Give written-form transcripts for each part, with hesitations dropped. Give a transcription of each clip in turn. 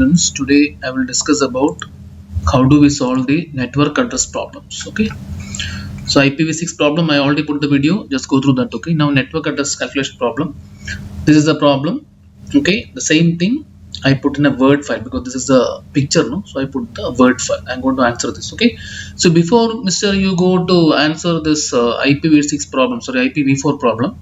students. Today I will discuss about how do we solve the network address problems. Okay, so IPv6 problem I already put the video, just go through that. Okay, now network address calculation problem. This is the problem. Okay, the same thing I put in a word file because this is a picture, no? So I put the word file. I'm going to answer this. Okay, so before Mr. you go to answer this IPv6 problem, sorry, IPv4 problem.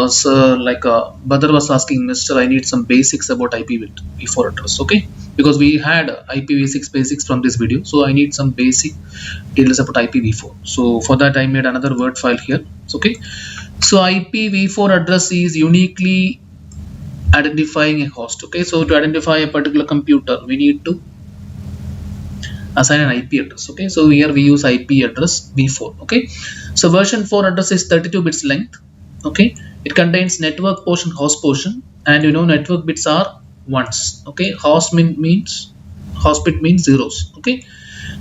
So like Badr was asking, Mr. I need some basics about IPv4 address. Okay, because we had IPv6 basics from this video, so I need some basic details about IPv4. So for that I made another word file here. Okay, so IPv4 address is uniquely identifying a host. Okay, so to identify a particular computer we need to assign an IP address. Okay, so here we use IP address v4. Okay, so version 4 address is 32 bits length. Okay, it contains network portion, host portion, and you know network bits are ones. Okay, host means host bit means zeros. Okay,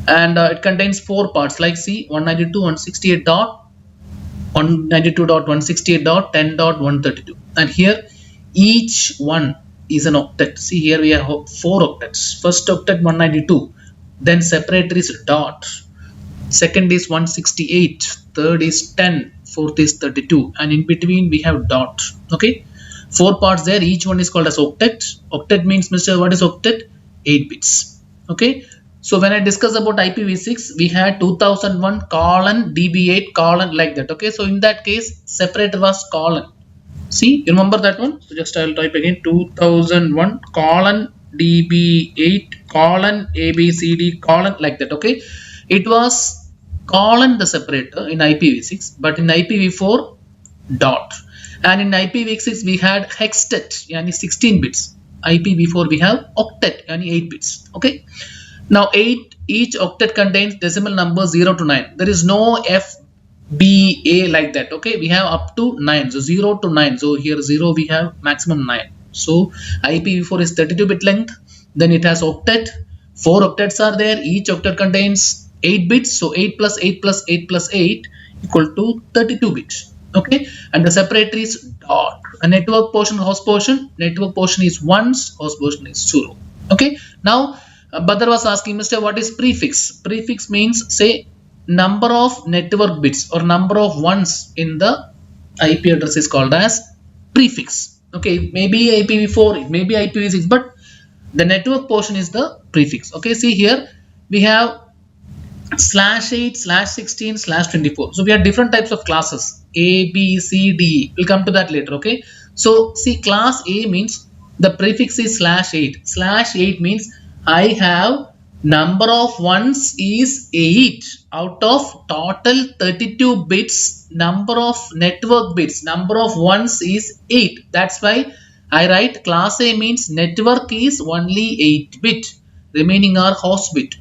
and it contains 4 parts like C 192.168.192.168.10.132, and here each one is an octet. See here we have 4 octets. First octet 192, then separator is dot, second is 168, third is 10, fourth is 32, and in between we have dot. Okay, 4 parts there, each one is called as octet. Octet means, Mr. what is octet? 8 bits. Okay, so when I discuss about IPv6 we had 2001 colon db8 colon like that. Okay, so in that case separator was colon. See, you remember that one? So just I will type again 2001 colon db8 colon abcd colon like that. Okay, it was colon the separator in IPv6, but in IPv4 dot, and in IPv6 we had hextet, yani 16 bits. IPv4 we have octet, yani 8 bits. Okay, now each octet contains decimal number 0 to 9. There is no FBA like that. Okay, we have up to 9, so 0 to 9. So here 0 we have maximum 9. So IPv4 is 32 bit length, then it has octet. 4 octets are there, each octet contains 8 bits, so 8 plus 8 plus 8 plus 8 equal to 32 bits. Okay, and the separator is dot. A network portion, host portion, network portion is ones, host portion is 0. Okay, now Badr was asking, Mr. what is prefix? Prefix means, say, number of network bits or number of ones in the IP address is called as prefix. Okay, maybe IPv4, it may be IPv6, but the network portion is the prefix. Okay, see here we have /8, /16, /24. So we have different types of classes A, B, C, D. We'll come to that later. Okay, so see, class A means the prefix is /8. /8 means I have number of ones is 8 out of total 32 bits. Number of network bits, number of ones is 8. That's why I write class A means network is only 8 bit, remaining are host bit.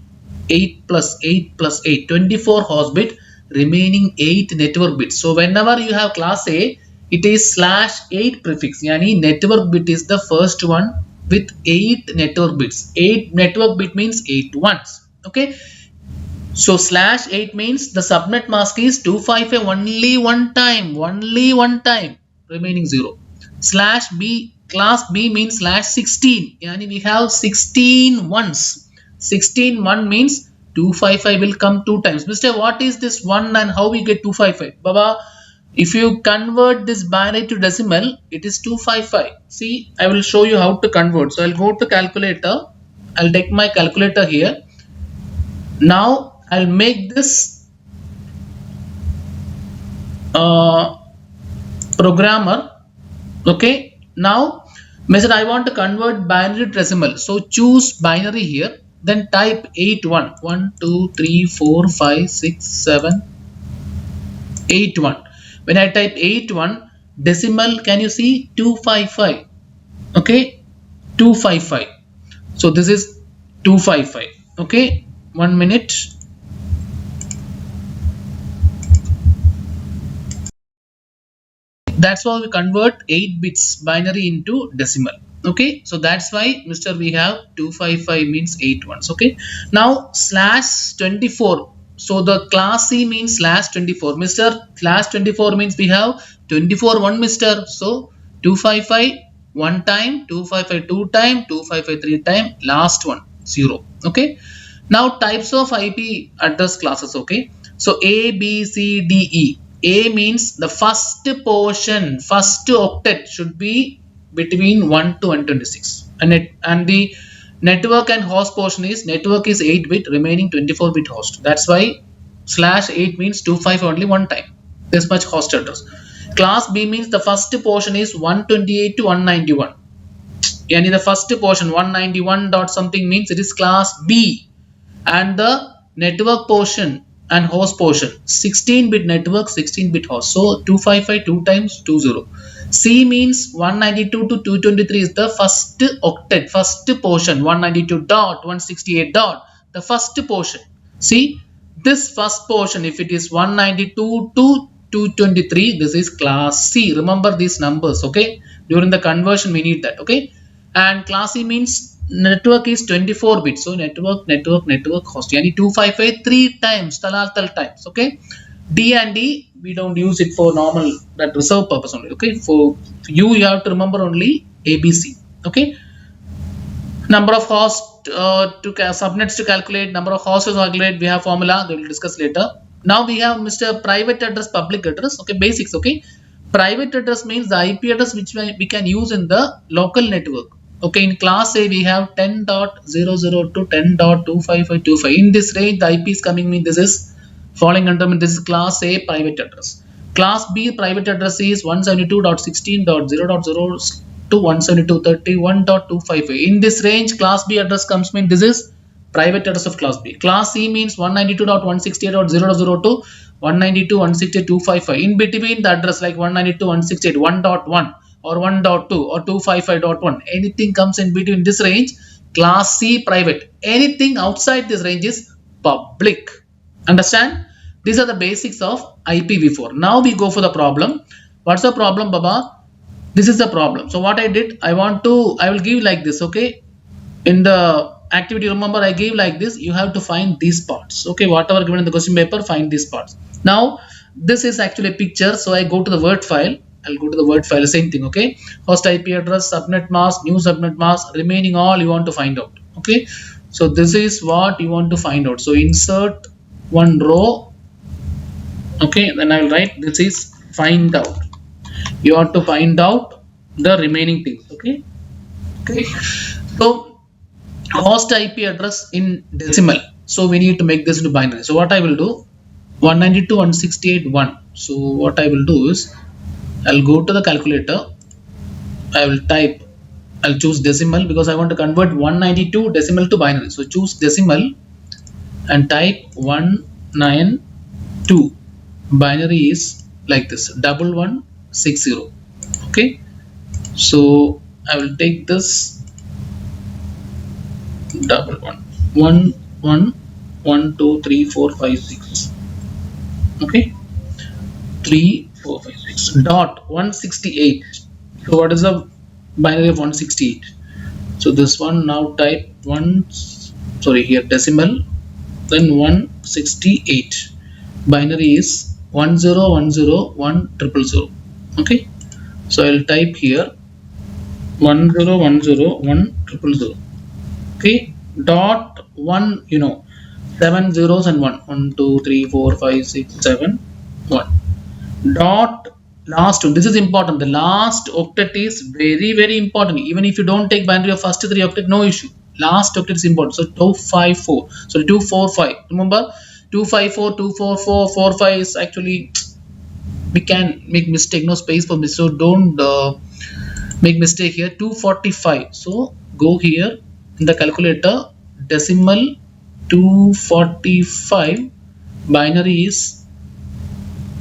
8 plus 8 plus 8, 24 host bit, remaining 8 network bits. So whenever you have class A, it is /8 prefix, yani network bit is the first one with 8 network bits. 8 network bit means 8 ones. Okay, so /8 means the subnet mask is 255 only one time, remaining 0. /B, class B means /16, yani we have 16 ones. 16 1 means 255 will come 2 times. Mr. what is this 1 and how we get 255? Baba, if you convert this binary to decimal, it is 255. See, I will show you how to convert. So I'll go to calculator. I'll take my calculator here. Now I'll make this programmer. Okay, now Mr. I want to convert binary to decimal. So choose binary here. Then type 81. 1, 2, 3, 4, 5, 6, 7, 81. When I type 81, decimal, can you see 255? Okay, 255. So this is 255. Okay, 1 minute. That's why we convert 8 bits binary into decimal. Okay, so that's why, Mr. we have 255 means 8 ones. Okay, now /24. So the class C means /24. Mr. /24 means we have 24 1, Mr. So 255 1 time, 255 2 time, 255 3 time, last one 0. Okay. Now types of IP address classes. Okay. So A, B, C, D, E. A means the first portion, first octet should be between 1 to 126, and the network and host portion is network is 8 bit, remaining 24 bit host. That's why slash 8 means 25 only one time. This much host address. Class B means the first portion is 128 to 191. Yani the first portion 191 dot something means it is class B, and the network portion and host portion 16-bit network, 16-bit host. So 255 2 times 20. C means 192 to 223 is the first octet, first portion, 192 dot 168 dot, the first portion. See, this first portion, if it is 192 to 223, this is class C. Remember these numbers, okay? During the conversion, we need that, okay? And class C means network is 24 bits. So network host. Yani 255 3 times, tal times, okay? D and D, we don't use it for normal, that reserve purpose only, okay? For you have to remember only ABC, okay? Number of hosts subnets to calculate, number of hosts to calculate, we have formula, we will discuss later. Now we have Mr. Private address, public address, okay, basics, okay. Private address means the IP address which we can use in the local network. Okay, in class A we have 10.00 to 10.25525. In this range, the IP is coming mean this is falling under this is class A private address. Class B private address is 172.16.0.0 to 172.31.255. In this range, class B address comes mean this is private address of class B. Class C means 192.168.0.0 to 192.168.255. In between the address like 192.168 1.1 or 1.2 or 255.1, anything comes in between this range, class C private. Anything outside this range is public. Understand? These are the basics of IPv4. Now we go for the problem. What's the problem, Baba? This is the problem. So what I did, I will give like this, okay? In the activity, remember I gave like this, you have to find these parts, okay? Whatever given in the question paper, find these parts. Now, this is actually a picture, so I go to the Word file. I'll go to the Word file, same thing, okay? Host IP address, subnet mask, new subnet mask, remaining all you want to find out, okay? So this is what you want to find out. So insert one row, okay? Then I will write this is find out. You have to find out the remaining things, okay? Okay. So host IP address in decimal. So we need to make this into binary. So what I will do, 192.168.1. So what I will do is, I'll go to the calculator. I will type, I'll choose decimal because I want to convert 192 decimal to binary. So choose decimal and type 192. Binary is like this, 1160. Okay. So I will take this double one 1 2 3 4 5 6. Okay, 3 4 5 6 dot 168. So what is the binary of 168? So this one, now type here decimal, then 168. Binary is 10101000. Okay, so I'll type here 10101000. Okay, dot 1, 7 zeros and 1 1 2 3 4 5 6 7 1 dot last one. This is important. The last octet is very important. Even if you don't take binary of first 3 octet, no issue. Last octet is important. So 254, so 245. Remember, 254 244 45 is actually, we can make mistake, no space for mistake, so don't make mistake here. 245. So go here in the calculator, decimal 245, binary is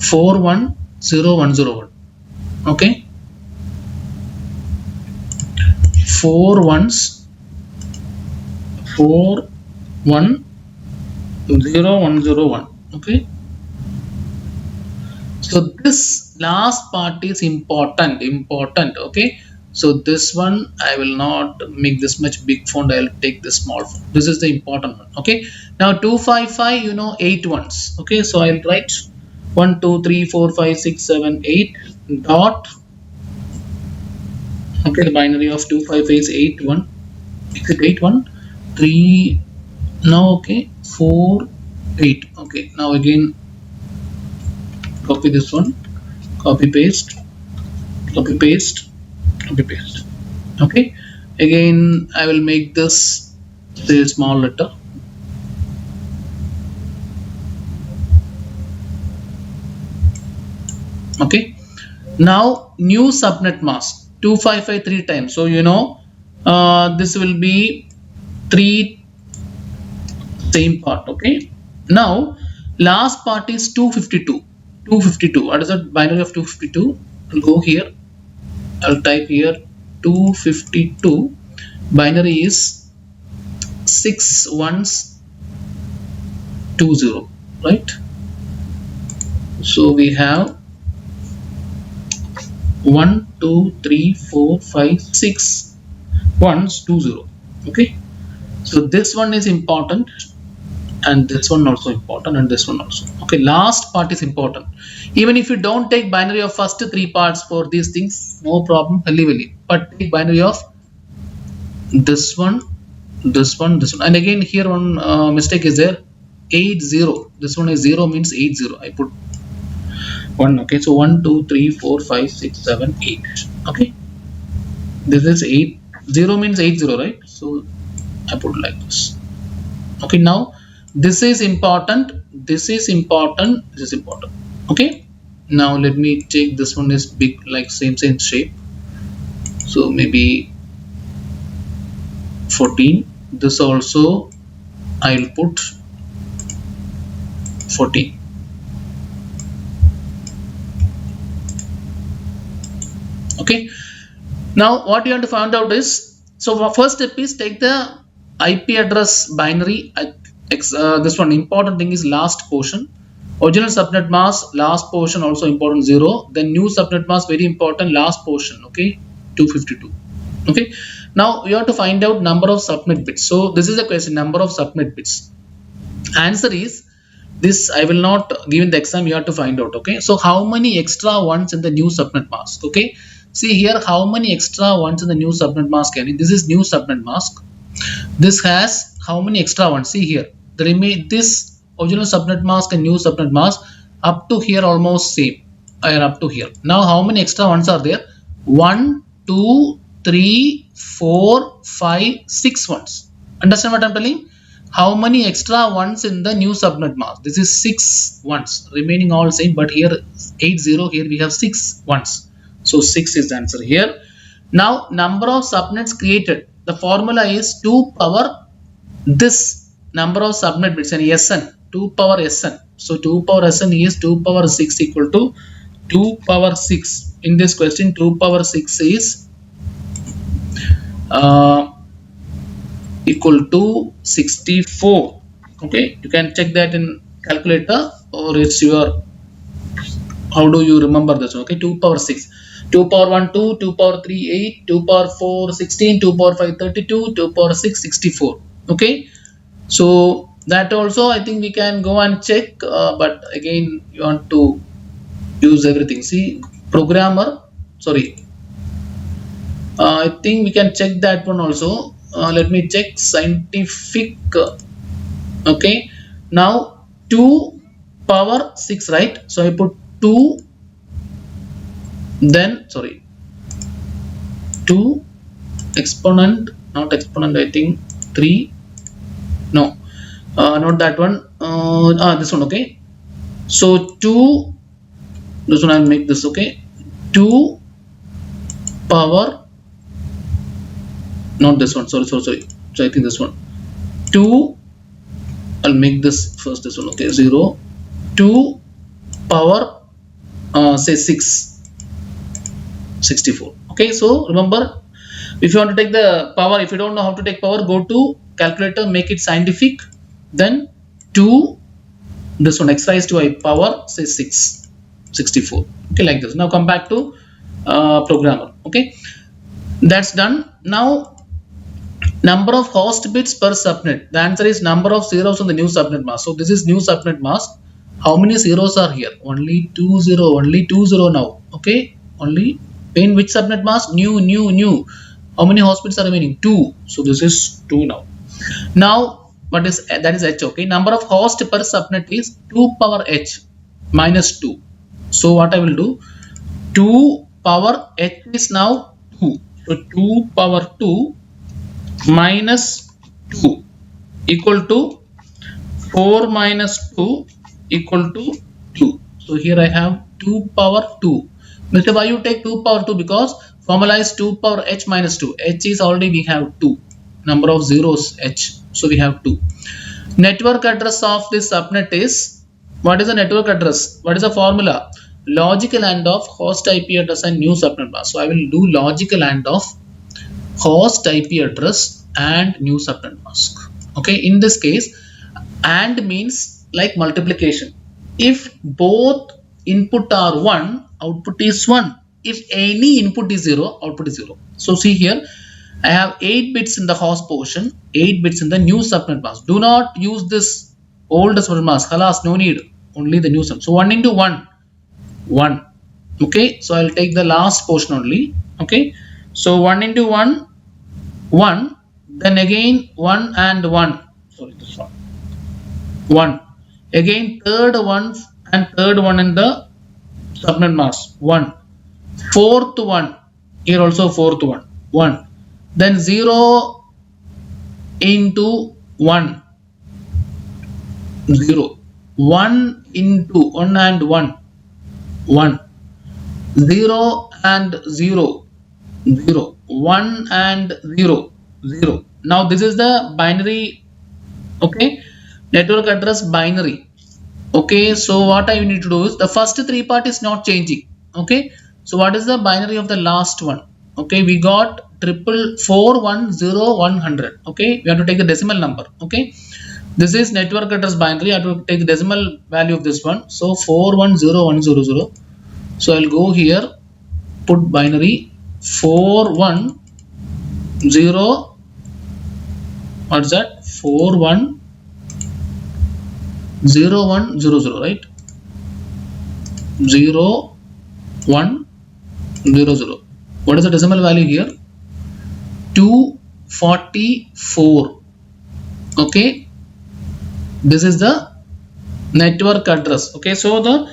410101. Okay, 4 ones 410101. Okay, so this last part is important. Okay, so this one I will not make this much big font, I'll take this small font. This is the important one. Okay, now 255, 8 ones. Okay, so I'll write 1 2 3 4 5 6 7 8 dot, Okay, the binary of 255 is 81. Is it 81? 3. Now, okay, 4, 8. Okay, now again copy this one, copy paste, copy paste, copy paste. Okay, again I will make this say small letter. Okay, now new subnet mask 255 3 times. So you know this will be 3 same part. Okay, now last part is 252. 252. What is the binary of 252? I'll go here. I'll type here 252. Binary is 6120, right? So we have 1 2 3 4 5 6 ones 20. Okay, so this one is important, and this one also important, and this one also. Okay, last part is important. Even if you don't take binary of first 3 parts for these things, no problem, but take binary of this one, this one, this one. And again here one mistake is there, 80. This one is 0 means 80. I put 1. Okay, so 1 2 3 4 5 6 7 8. Okay, this is 8. 0 means 80, right? So I put like this. Okay, now this is important, this is important, this is important. Okay, now let me take this one is big, like same shape, so maybe 14. This also I'll put 14. Okay, now what you have to find out is, so first step is take the IP address binary. This one important thing is last portion. Original subnet mask, last portion also important 0. Then new subnet mask, very important, last portion. Okay, 252. Okay, now you have to find out number of subnet bits. So this is the question, number of subnet bits. Answer is this. I will not give in the exam. You have to find out. Okay, so how many extra ones in the new subnet mask? Okay, see here how many extra ones in the new subnet mask. This is new subnet mask. This has how many extra ones? See here, the remain this original subnet mask and new subnet mask up to here almost same, or up to here. Now how many extra ones are there? 1 2 3 4 5 6 ones. Understand what I'm telling? How many extra ones in the new subnet mask? This is 6 ones, remaining all same, but here 80, here we have 6 ones. So 6 is the answer here. Now number of subnets created. The formula is 2 power this number of subnet bits and Sn, 2 power Sn. So 2 power Sn is 2 power 6 equal to 2 power 6. In this question 2 power 6 is equal to 64. Okay, you can check that in calculator, or it's your, how do you remember this? Okay, 2 power 6. 2 power 1 2, 2 power 3 8, 2 power 4 16, 2 power 5 32, 2 power 6 64. Okay, so that also I think we can go and check, but again you want to use everything. See, programmer, sorry, I think we can check that one also. Let me check scientific. Okay, now 2 power 6, right? So I put 2, then sorry, 2 exponent, not exponent, I think 3, no, not that one, this one. Okay, so 2, this one I'll make this. Okay, 2 power, not this one, sorry, so I think this one, 2, I'll make this first, this one. Okay, 0, 2 power say 6 64. Okay, so remember, if you want to take the power, if you don't know how to take power, go to calculator, make it scientific, then 2, this one, x raised to I power say 6 64. Okay, like this. Now come back to programmer. Okay, that's done. Now number of host bits per subnet. The answer is number of zeros on the new subnet mask. So this is new subnet mask. How many zeros are here? Only 20, only 20 now. Okay, only In which subnet mask? New. How many hospitals are remaining? 2. So this is 2 now. Now, what is that is h, okay? Number of host per subnet is 2 power h minus 2. So what I will do? 2 power h is now 2. So 2 power 2 minus 2 equal to 4 minus 2 equal to 2. So here I have 2 power 2. Mr. Why you take 2 power 2? Because formula is 2 power h minus 2. H is already we have 2. Number of zeros h. So we have 2. Network address of this subnet is, what is the network address? What is the formula? Logical AND of host IP address and new subnet mask. So I will do logical AND of host IP address and new subnet mask. Okay, in this case, AND means like multiplication. If both input are 1, output is 1. If any input is 0, output is 0. So see here, I have 8 bits in the host portion, 8 bits in the new subnet mask. Do not use this old subnet mask. Halas, no need. Only the new subnet. So 1 into 1, 1. Okay, so I'll take the last portion only. Okay, so 1 into 1, 1. Then again 1 and 1. Sorry, this one. 1. Again third one and third one in the subnet mask. 1. Fourth one. Here also fourth one. 1. Then 0 into 1. 0. 1 into 1 and 1. 1. 0 and 0. 0. 1 and 0. 0. Now this is the binary. Okay. Network address binary. Okay. So what I need to do is the first 3 part is not changing. Okay. So what is the binary of the last one? Okay. We got 44410 Okay. We have to take the decimal number. Okay. This is network address binary. I have to take the decimal value of this one. So 410100. So I'll go here, put binary 410. What's that? 410100, right? 0100. What is the decimal value here? 244. Okay. This is the network address. Okay. So the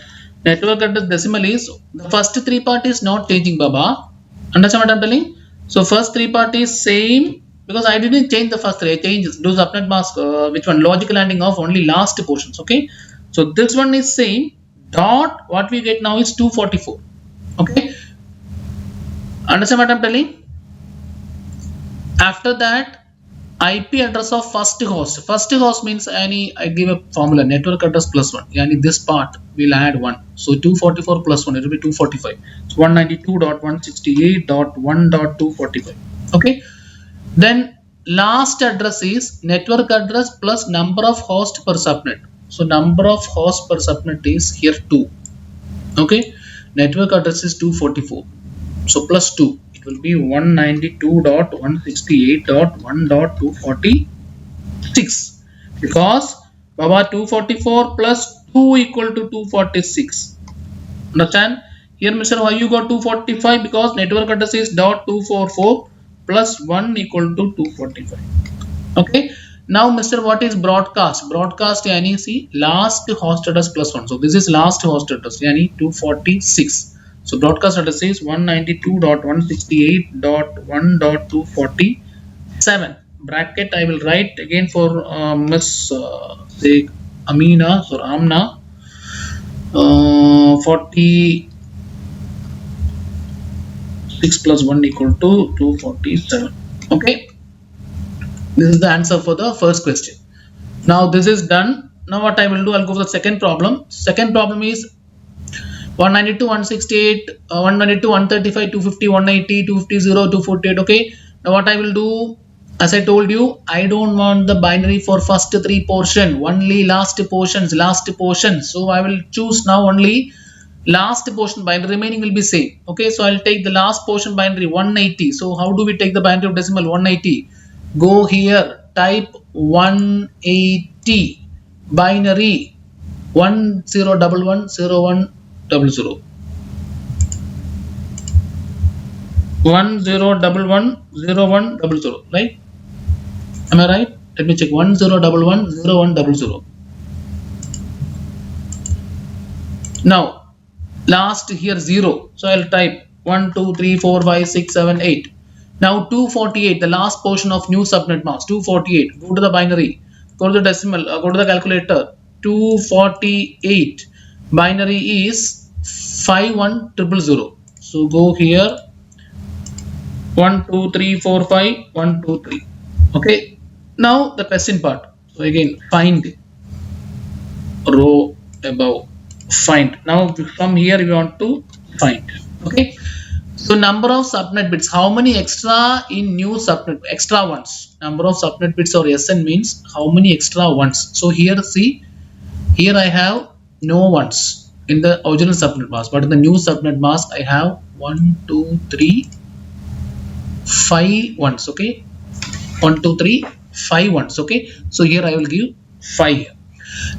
network address decimal is, the first 3 part is not changing, Baba. Understand what I'm telling? So first 3 part is same, because I didn't change the first 3. I changed do subnet mask, which one? Logical ANDing of only last portions. Okay. So this one is same. Dot what we get now is 244. Okay. Understand what I'm telling? After that, IP address of first host. First host means I give a formula, network address plus 1. Yani this part will add 1. So 244 plus 1, it will be 245. So 192.168.1.245. Okay. Then last address is network address plus number of host per subnet. So number of host per subnet is here 2. Okay. Network address is 244. So plus 2. It will be 192.168.1.246, because Baba 244 plus 2 equal to 246. Understand? Here, Mr. Why you got 245? Because network address is dot 244 plus 1 equal to 245. Okay. Now, Mr. What is broadcast? Broadcast yani see last host address plus 1. So this is last host address yani 246. So broadcast address is 192.168.1.247. Bracket I will write again for Miss say Amina or Amna. 46 plus 1 equal to 247. Okay. This is the answer for the first question. Now this is done. Now what I will do, I'll go for the second problem. Second problem is 192, 168, 192, 135, 250, 180, 250, 248. Okay. Now what I will do, as I told you, I don't want the binary for first 3 portion, only last portions. So I will choose now only last portion binary, remaining will be same. Okay. So I'll take the last portion binary 180. So how do we take the binary of decimal 180? Go here, type 180 binary 10110100. 10110100, right? Am I right? Let me check. 10110100. Now last here 0, so I'll type 1 2 3 4 5 6 7 8. Now 248, the last portion of new subnet mask. 248, go to the binary, go to the decimal, go to the calculator. 248 binary is 51000. So go here, 1 2 3 4 5 1 2 3. Okay, now the question part. So again, find row above, find. Now from here we want to find. Okay, so number of subnet bits, how many extra in new subnet, extra ones, number of subnet bits or SN means how many extra ones. So here see, here I have no ones in the original subnet mask, but in the new subnet mask I have 1 2 3 5 ones. Okay, 1 2 3 5 ones. Okay, so here I will give 5 here.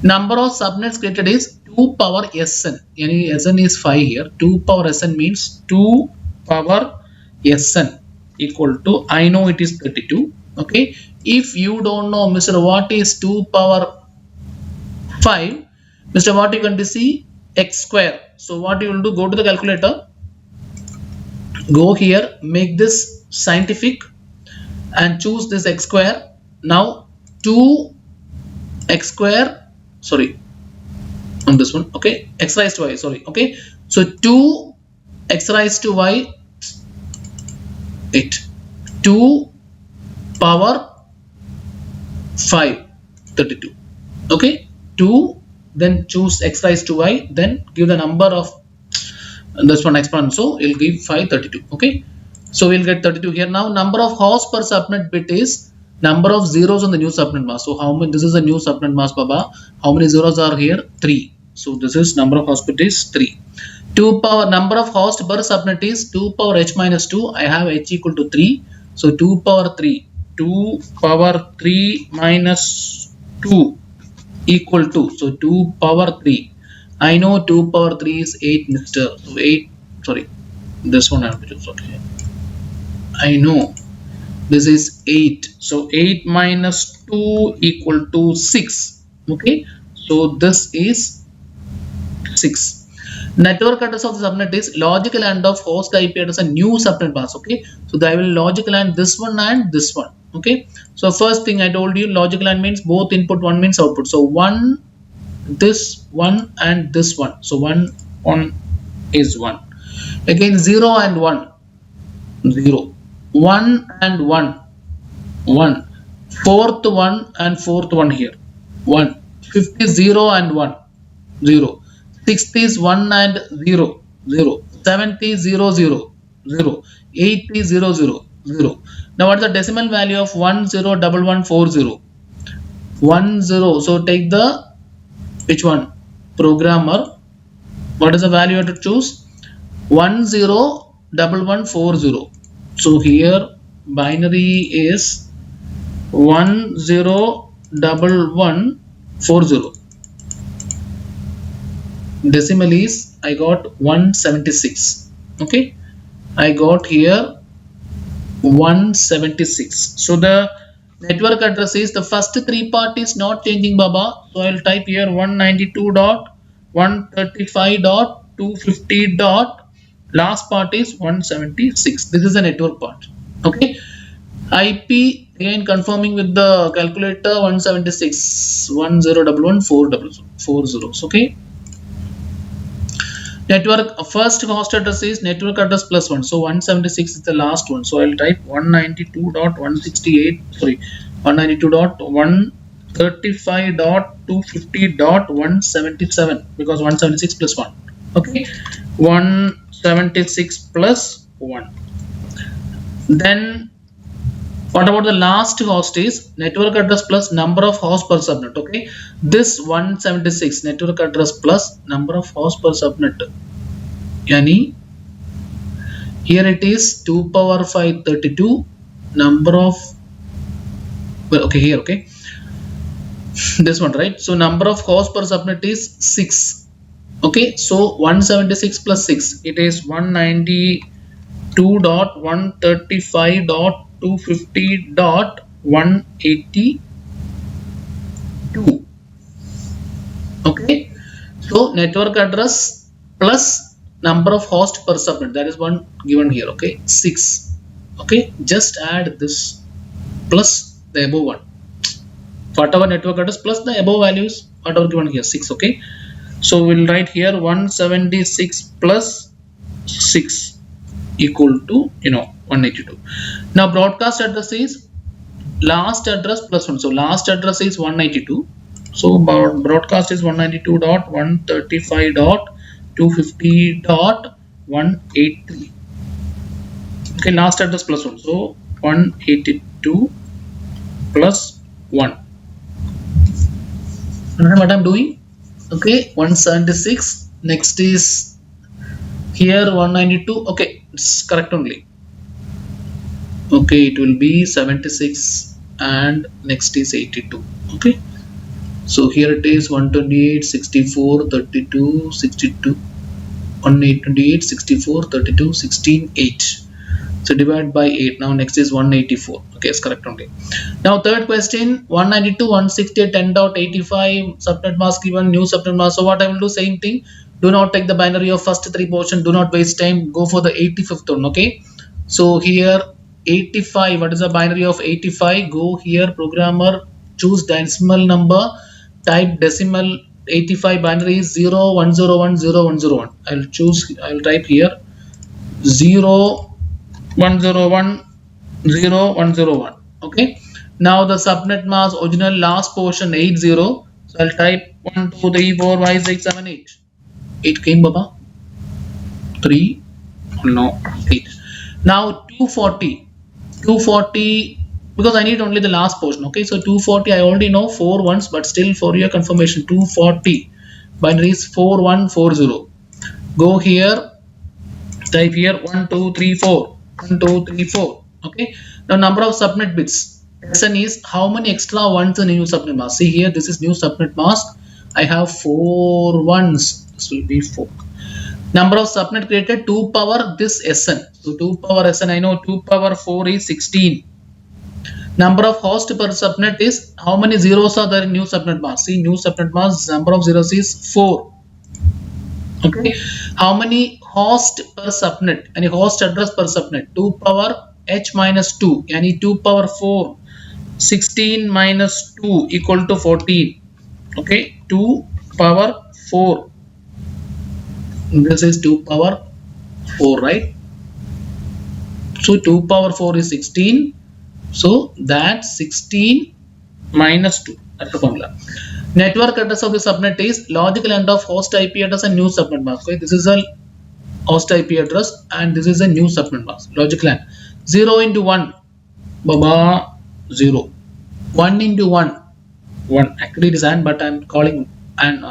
Number of subnets created is 2 power Sn. Yani Sn is 5 here. 2 power Sn means 2 power Sn equal to, I know it is 32. Okay, if you don't know, Mr. what is 2 power 5, Mr. what you going to see, x square. So what you will do, go to the calculator, go here, make this scientific and choose this x square. Now 2 x square, sorry, on this one. Okay, x raised to y, sorry. Okay, so 2 x raised to y, 8, 2 power 5 32. Okay, 2, then choose x raised to y, then give the number of this one exponent, so it will give 532. Okay, so we'll get 32 here. Now number of hosts per subnet bit is number of zeros on the new subnet mask. So how many, this is a new subnet mask, Baba, how many zeros are here? 3. So this is number of host bit is 3. 2 power, number of host per subnet is 2 power h minus 2. I have h equal to 3. So 2 power 3, 2 power 3 minus 2 equal to, so 2 power 3. I know 2 power 3 is 8, Mr. So 8, sorry, this one I have to choose. Okay, I know this is 8. So 8 minus 2 equal to 6. Okay, so this is 6. Network address of the subnet is logical AND of host IP address and new subnet mask. Okay, so I will logical AND this one and this one. Okay, so first thing I told you, logical AND means both input, one means output. So one, this one and this one. So 1 is 1. Again 0 and 1, 0, 1 and 1, 1, fourth one and fourth one here, 1, fifth is 0 and 1, 0, sixth is 1 and 0, 0, seventh is 0 0 0, eighth is 0 0 0. Now what is the decimal value of 101140? 10. So take the, which one, programmer, what is the value you have to choose? 101140. So here binary is 101140. Decimal is, I got 176. Okay, I got here 176. So the network address is, the first 3 part is not changing, Baba. So I will type here 192.135.250. Last part is 176. This is the network part. Okay, IP again confirming with the calculator, 176 101140. Okay, network first host address is network address plus 1. So 176 is the last one. So I will type 192.168, sorry, 192.135.250.177, because 176 plus 1. Okay, 176 plus 1. Then what about the last host is network address plus number of hosts per subnet. Okay, this 176 network address plus number of hosts per subnet, yani here it is 2 power 5 32 number of, well, okay, here, okay, this one, right? So number of hosts per subnet is 6. Okay, so 176 plus 6, it is 192 192.150.250.182. Okay, so network address plus number of host per subnet, that is one given here. Okay, 6. Okay, just add this plus the above one, whatever network address plus the above values whatever given here, 6. Okay, so we'll write here 176 plus 6 equal to 182. Now broadcast address is last address plus 1, so last address is 192, so broadcast is 192.135.250.183. okay, last address plus 1, so 182 plus 1. Understand what I'm doing? Okay, 176. Next is here 192. Okay, it's correct only. Okay, it will be 76 and next is 82. Okay, so here it is 128, 64, 32, 62, 128, 64, 32, 16, 8. So divide by 8. Now next is 184. Okay, it's correct only. Now third question, 192, 168, 10.85 subnet mask given, new subnet mask. So what I will do, same thing. Do not take the binary of first 3 portion. Do not waste time. Go for the 85th one. Okay. So here 85. What is the binary of 85? Go here, programmer. Choose decimal number. Type decimal 85 binary is 0, 101, 0, 1, 0, 1. I'll choose. I'll type here 0. 101.0.101. Okay, now the subnet mask original last portion 80, so I'll type 1 2 3 4 5 6 7 8. 8 came, baba. 3, no, 8. Now 240 because I need only the last portion. Okay, so 240 I already know 4 ones, but still for your confirmation 240 binary is 4140. Go here, type here 1 2 3 4. 1 2 3 4. Okay, now number of subnet bits. Question is how many extra ones in new subnet mask. See here, this is new subnet mask. I have 4 ones. This will be 4. Number of subnet created 2 power this Sn. So 2 power Sn, I know 2 power 4 is 16. Number of host per subnet is how many zeros are there in new subnet mask. See, new subnet mask number of zeros is 4. Okay, how many host per subnet, any host address per subnet? 2 power h minus 2, any 2 power 4, 16 minus 2 equal to 14. Okay, 2 power 4, this is 2 power 4, right? So 2 power 4 is 16, so that's 16 minus 2, that's the formula. Network address of the subnet is logical end of host IP address and new subnet mask. Okay, this is a host IP address and this is a new subnet mask. Logical end 0 into 1, baba 0. 1 into 1, 1. Actually it is and, but I am calling and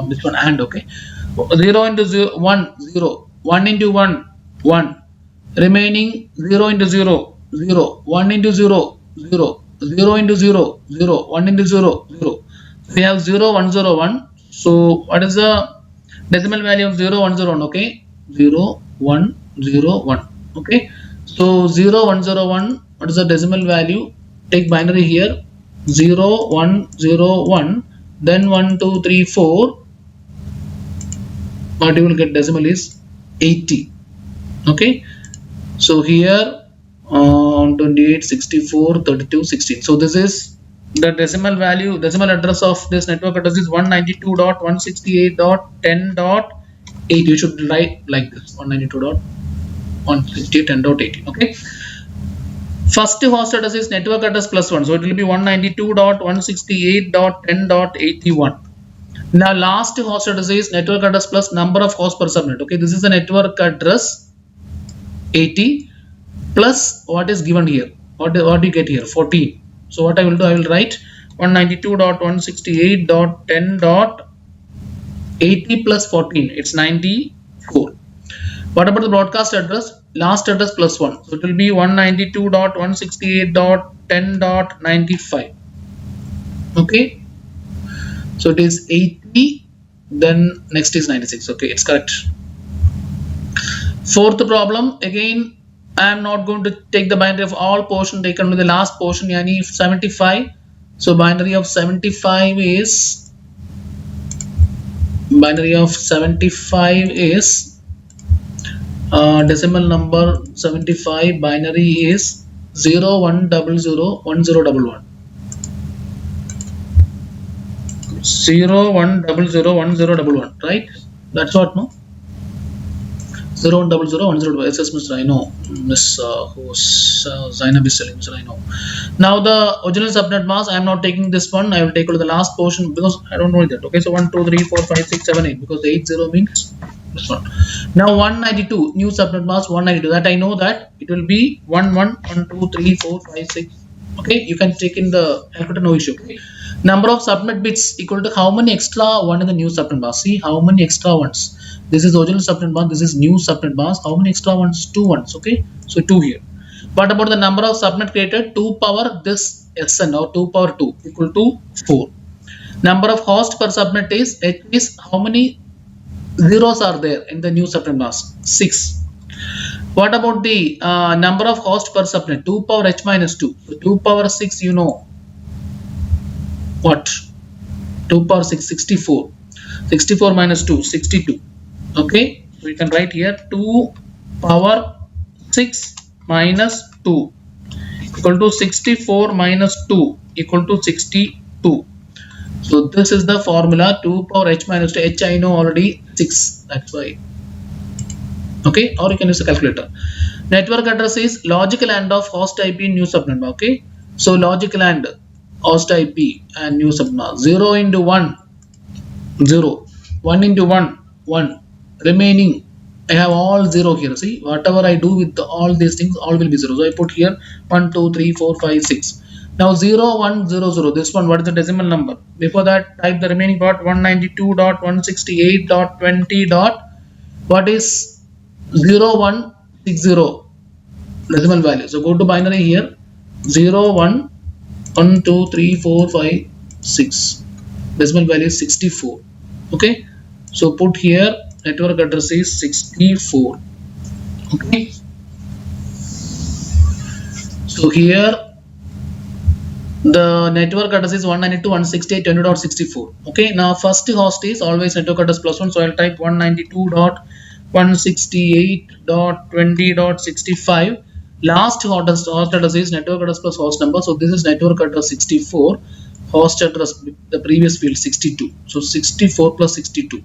this one and. Okay, 0 into 0, 1 0. 1 into 1 1. Remaining 0 into 0 0. 1 into 0 0. 0 into 0 0. 1 into 0 0. We have 0 1 0 1. So what is the decimal value of 0 1 0 1? Okay, 0 1 0 1. Okay, so 0 1 0 1, what is the decimal value? Take binary here, 0 1 0 1, then 1 2 3 4. What you will get decimal is 80. Okay, so here 28 64 32 16. So this is the decimal value, decimal address of this network address is 192.168.10.8. You should write like this, 192.168.10.80. okay, first host address is network address plus 1, so it will be 192.168.10.81. now last host address is network address plus number of hosts per subnet. Okay, this is the network address 80 plus what is given here, what do you get here, 14. So what I will do, I will write 192.168.10.80 plus 14, it's 94. What about the broadcast address? Last address plus 1, so it will be 192.168.10.95. okay, so it is 80, then next is 96. okay, it's correct. Fourth problem, again I am not going to take the binary of all portion taken with the last portion, yani 75. So binary of 75 is decimal number 75 binary is 01001011. 01001011, right? That's what, no? 01001011. Yes, yes, Mr. I know. Miss who's Zainab is telling, Mr. I know. Now the original subnet mask, I am not taking this one. I will take the last portion because I don't know that. Okay, so 1, 2, 3, 4, 5, 6, 7, 8 because the 80 means this one. Now 192 new subnet mask 192. That I know that it will be 1, 1, 1, 2, 3, 4, 5, 6. Okay, you can take in the calculator, no issue. Okay. Number of subnet bits equal to how many extra one in the new subnet mask. See how many extra ones. This is original subnet mask. This is new subnet mask. How many extra ones? 2 ones. Okay, so 2 here. What about the number of subnet created? 2 power this Sn or 2 power 2 equal to 4. Number of host per subnet is H is how many zeros are there in the new subnet mask? 6. What about the number of host per subnet? 2 power H minus 2. So 2 power 6, you know what? 2 power 6, 64. 64 minus 2, 62. Okay, we can write here 2 power 6 minus 2 equal to 64 minus 2 equal to 62. So this is the formula 2 power H minus 2. H I know already 6. That's why. Okay, or you can use a calculator. Network address is logical AND of host IP new subnet. Okay, so logical AND host IP and new subnet. 0 into 1 0, 1 into 1 1, remaining I have all 0 here. See, whatever I do with all these things, all will be 0. So I put here 1 2 3 4 5 6. Now 0 1 0 0, this one, what is the decimal number? Before that, type the remaining part. 192.168.20 dot, what is 0160 decimal value? So go to binary here. 0 1 1 2 3 4 5 6, decimal value is 64. Okay, so put here network address is 64. Okay, so here the network address is 192.168.20.64. Okay, now first host is always network address plus 1, so I'll type 192.168.20.65. last host address is network address plus host number, so this is network address 64, host address the previous field 62, so 64 plus 62.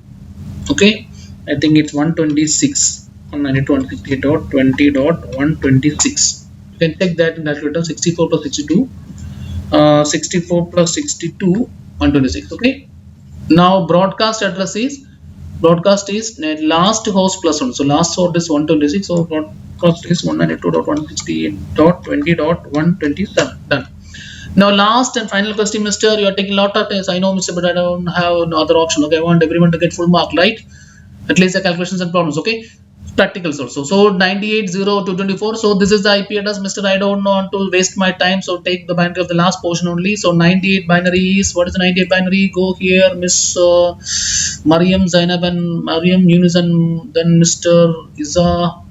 Okay, I think it's 126. 192.168.20.126. You can check that in calculator. 64 plus 62, 64 plus 62, 126. Okay, now broadcast address is last host plus 1, so last host is 126, so broadcast is 192.168.20.127. done. Now last and final question, Mr. You are taking a lot of tests. I know, Mr. But I don't have no other option. Okay, I want everyone to get full mark, right? At least the calculations and problems. Okay, practicals also. So 98.0.224. So this is the IP address, Mr. I don't want to waste my time. So take the binary of the last portion only. So 98 binary is, what is the 98 binary? Go here, Miss Mariam, Zainab, and Mariam, Yunus, and then Mr. Iza.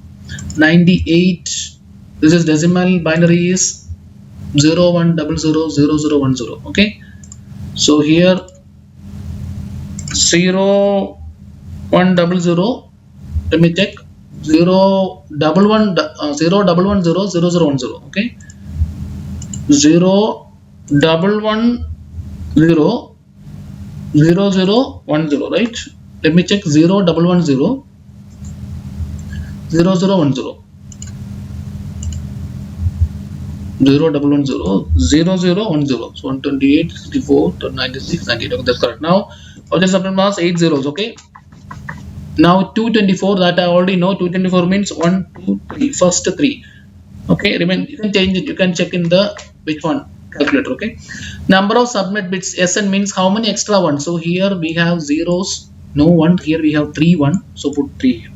98. This is decimal binary is 01000010. Okay, so here 0100, let me check, 011100010. Okay, 011000010, right? Let me check 01100010. 0110010. So 128, 64, 96, 98. Okay, that's correct. Now, original subnet mask 8 zeros. Okay. Now 224, that I already know. 224 means 1, 2, 3. First 3. Okay. Remain. You can change it. You can check in the which one calculator. Okay. Number of subnet bits. Sn means how many extra ones. So here we have zeros. No 1. Here we have 3 1. So put 3 here.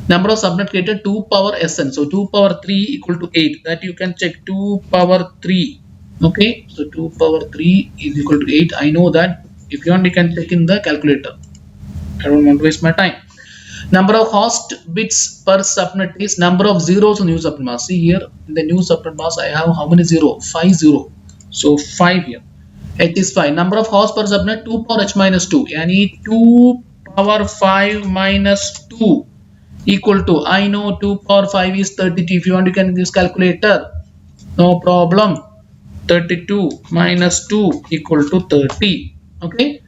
Number of subnet created 2 power Sn. So 2 power 3 equal to 8. That you can check. 2 power 3. Okay. So 2 power 3 is equal to 8. I know that. If you want, you can check in the calculator. I don't want to waste my time. Number of host bits per subnet is number of zeros in new subnet mask. See here in the new subnet mask I have how many zero? 5 0. So 5 here. H is 5. Number of hosts per subnet 2 power h minus 2. Yani 2 power 5 minus 2 equal to, I know 2 power 5 is 32. If you want you can use calculator. No problem. 32 minus 2 equal to 30. Okay.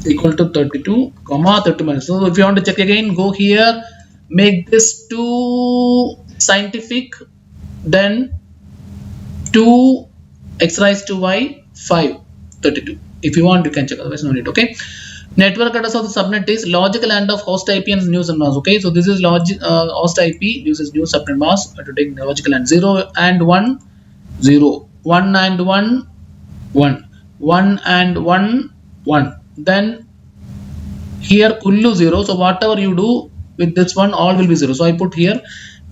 Equal to 32 comma 30 minus. So if you want to check again, go here, make this 2 scientific, then 2 x raised to y 5 32. If you want you can check, otherwise no need. Okay. Network address of the subnet is logical AND of host IP and new subnet mask. Okay, so this is host IP, this is new subnet mask. To take logical AND 0 and 1 0 1 and 1 1 1 and 1 1. Then here kullu 0. So whatever you do with this one, all will be 0. So I put here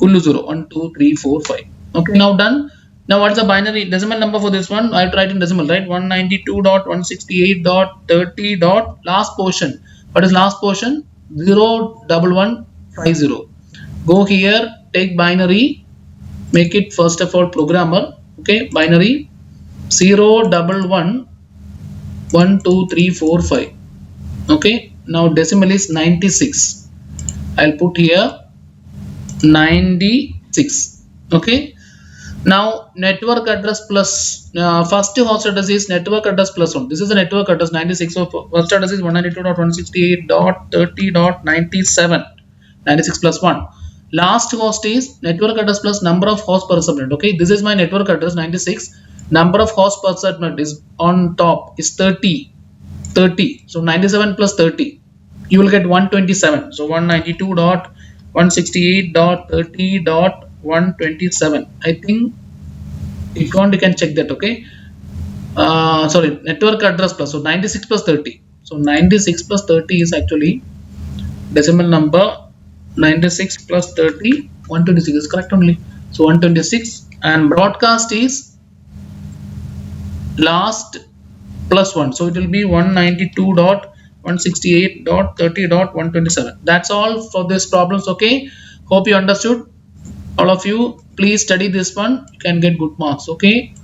kullu 0 1 2 3 4 5. Okay, now done. Now what is the binary decimal number for this one? I have to write in decimal, right? 192.168.30 dot last portion. What is last portion? 01150. Go here, take binary, make it first of all programmer. Okay, binary 0111234 5. Okay, now decimal is 96. I'll put here 96. Okay. Now network address plus first host address is network address plus 1. This is the network address 96. So first address is 192.168.30.97. 96 plus 1. Last host is network address plus number of hosts per subnet. Okay, this is my network address 96. Number of hosts per subnet is on top is 30. 30. So 97 plus 30. You will get 127. So 192.168.30.127. I think if you want you can check that. Okay. Sorry, network address plus, so 96 plus 30. So 96 plus 30 is actually decimal number 96 plus 30 126 is correct only. So 126 and broadcast is last plus 1. So it will be 192.168.30.127. That's all for this problems. Okay. Hope you understood. All of you please study this one. You can get good marks. Okay.